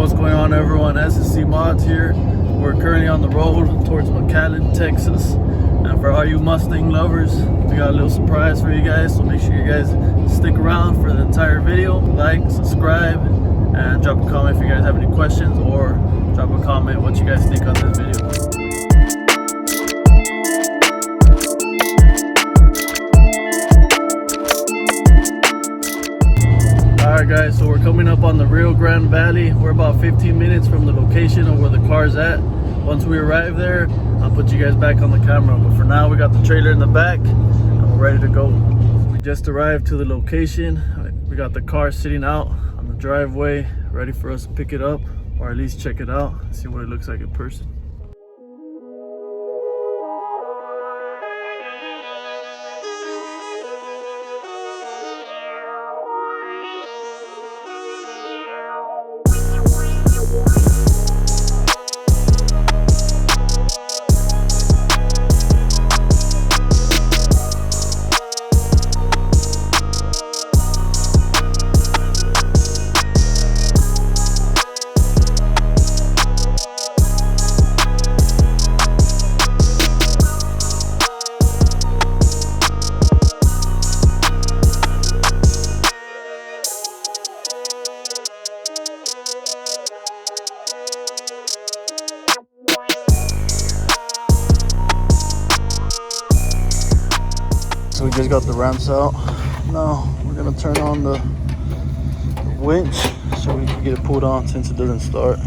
What's going on, everyone? SSC Modz here. We're currently on the road towards McAllen, Texas. And for all you Mustang lovers, we got a little surprise for you guys, so make sure you guys stick around for the entire video. Like, subscribe, and drop a comment if you guys have any questions, or drop a comment what you guys think on this video. Alright guys, so we're coming up on the Rio Grande Valley. We're about 15 minutes from the location of where the car's at. Once we arrive there, I'll put you guys back on the camera. But for now, we got the trailer in the back and we're ready to go. We just arrived to the location. We got the car sitting out on the driveway, ready for us to pick it up, or at least check it out, see what it looks like in person. So we just got the ramps out. Now we're gonna turn on the winch so we can get it pulled on since it doesn't start.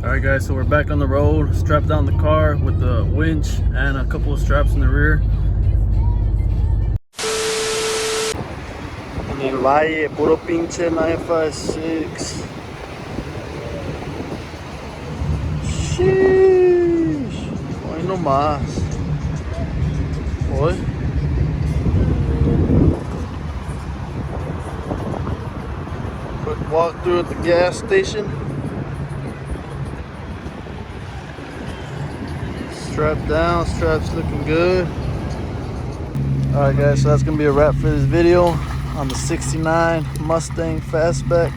Alright guys, so we're back on the road, strapped down the car with the winch and a couple of straps in the rear. El Valle, puro pinche 956. Sheesh. Hoy no más. Hoy. Quick walk through at the gas station. Strapped down, straps looking good. Alright guys, so that's gonna be a wrap for this video on the 69 Mustang Fastback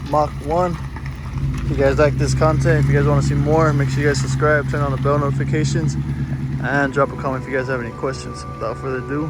Mach 1. If you guys like this content, if you guys want to see more, make sure you guys subscribe, turn on the bell notifications, and drop a comment if you guys have any questions. Without further ado,